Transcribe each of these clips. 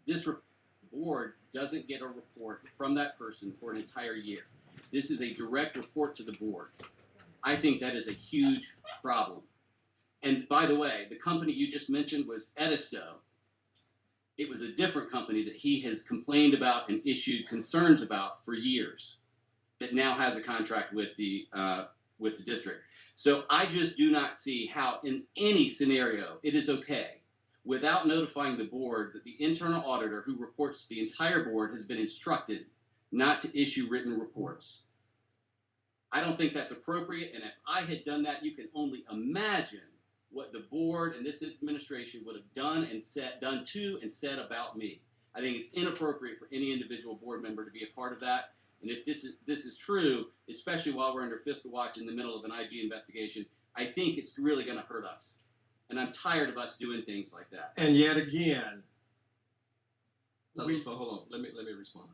the board doesn't get a report from that person for an entire year. This is a direct report to the board. I think that is a huge problem. And by the way, the company you just mentioned was Edisto. It was a different company that he has complained about and issued concerns about for years that now has a contract with the district. So I just do not see how in any scenario it is okay without notifying the board that the internal auditor who reports to the entire board has been instructed not to issue written reports. I don't think that's appropriate, and if I had done that, you can only imagine what the board and this administration would have done to and said about me. I think it's inappropriate for any individual board member to be a part of that. And if this is true, especially while we're under fiscal watch in the middle of an IG investigation, I think it's really going to hurt us. And I'm tired of us doing things like that. And yet again, hold on. Let me respond.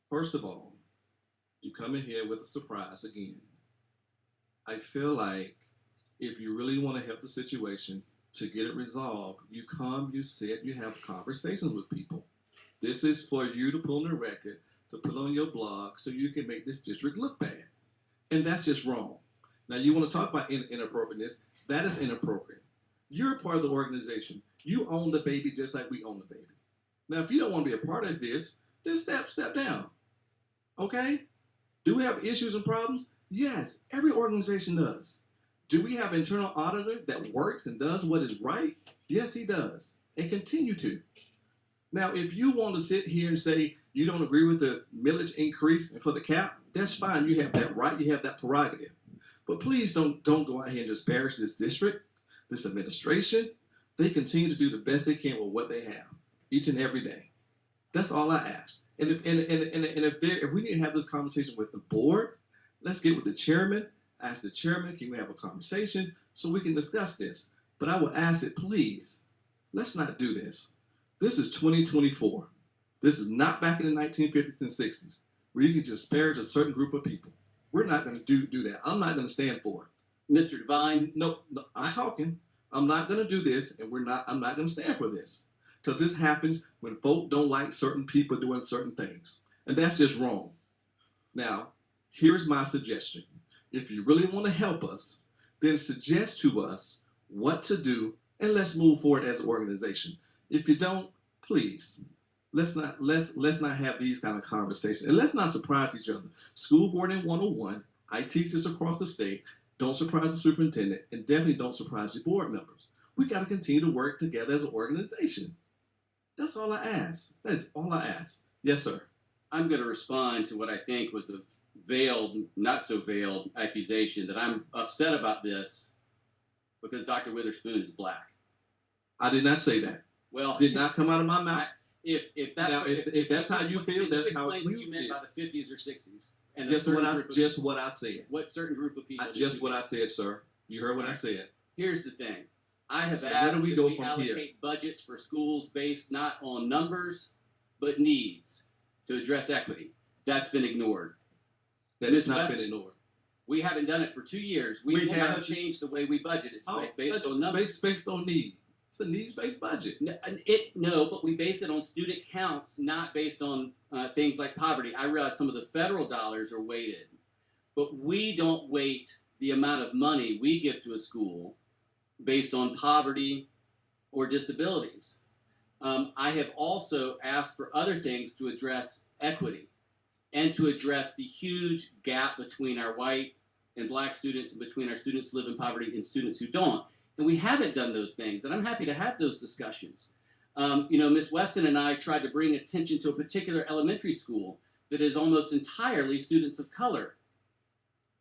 First of all, you come in here with a surprise again. I feel like if you really want to help the situation to get it resolved, you come, you sit, you have conversations with people. This is for you to put on the record, to put on your blog, so you can make this district look bad. And that's just wrong. Now, you want to talk about inappropriateness. That is inappropriate. You're a part of the organization. You own the baby just like we own the baby. Now, if you don't want to be a part of this, then step down. Okay? Do we have issues and problems? Yes, every organization does. Do we have an internal auditor that works and does what is right? Yes, he does. And continue to. Now, if you want to sit here and say you don't agree with the millage increase and for the cap, that's fine. You have that right. You have that prerogative. But please don't go out here and disparage this district, this administration. They continue to do the best they can with what they have each and every day. That's all I ask. And if we need to have this conversation with the board, let's get with the chairman. Ask the chairman, can we have a conversation so we can discuss this? But I would ask that, please, let's not do this. This is 2024. This is not back in the 1950s and 60s where you can just disparage a certain group of people. We're not going to do that. I'm not going to stand for it. Mr. Devine? No, I'm talking. I'm not going to do this, and I'm not going to stand for this. Because this happens when folk don't like certain people doing certain things. And that's just wrong. Now, here's my suggestion. If you really want to help us, then suggest to us what to do, and let's move forward as an organization. If you don't, please, let's not have these kind of conversations. And let's not surprise each other. School board in 101, I teach this across the state. Don't surprise the superintendent, and definitely don't surprise your board members. We got to continue to work together as an organization. That's all I ask. That is all I ask. Yes, sir. I'm going to respond to what I think was a veiled, not so veiled accusation that I'm upset about this because Dr. Witherspoon is black. I did not say that. Well, did not come out of my mouth. If that's how you feel, that's how you meant by the 50s or 60s. And just what I said. What certain group of people? Just what I said, sir. You heard what I said. Here's the thing. I have asked that we allocate budgets for schools based not on numbers, but needs to address equity. That's been ignored. That has not been ignored. We haven't done it for 2 years. We have changed the way we budget. It's based on numbers. Based on need. It's a needs-based budget. No, but we base it on student counts, not based on things like poverty. I realize some of the federal dollars are weighted, but we don't weight the amount of money we give to a school based on poverty or disabilities. I have also asked for other things to address equity and to address the huge gap between our white and black students and between our students who live in poverty and students who don't. And we haven't done those things, and I'm happy to have those discussions. Ms. Weston and I tried to bring attention to a particular elementary school that is almost entirely students of color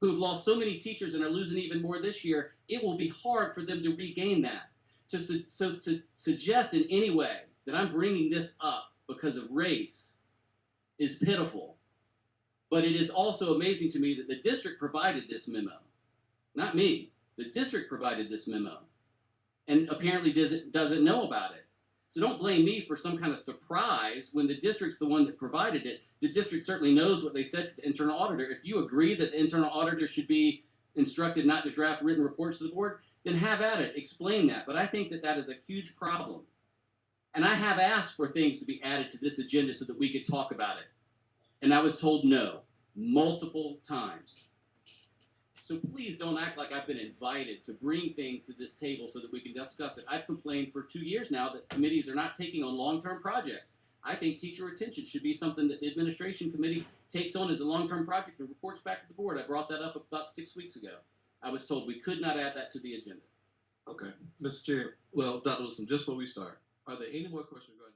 who've lost so many teachers and are losing even more this year. It will be hard for them to regain that. To suggest in any way that I'm bringing this up because of race is pitiful. But it is also amazing to me that the district provided this memo, not me. The district provided this memo and apparently doesn't know about it. So don't blame me for some kind of surprise when the district's the one that provided it. The district certainly knows what they said to the internal auditor. If you agree that the internal auditor should be instructed not to draft written reports to the board, then have at it. Explain that. But I think that is a huge problem. And I have asked for things to be added to this agenda so that we could talk about it. And I was told no multiple times. So please don't act like I've been invited to bring things to this table so that we can discuss it. I've complained for 2 years now that committees are not taking on long-term projects. I think teacher retention should be something that the administration committee takes on as a long-term project and reports back to the board. I brought that up about 6 weeks ago. I was told we could not add that to the agenda. Okay, Mr. Chair. Well, Dr. Wilson, just before we start, are there any more questions regarding?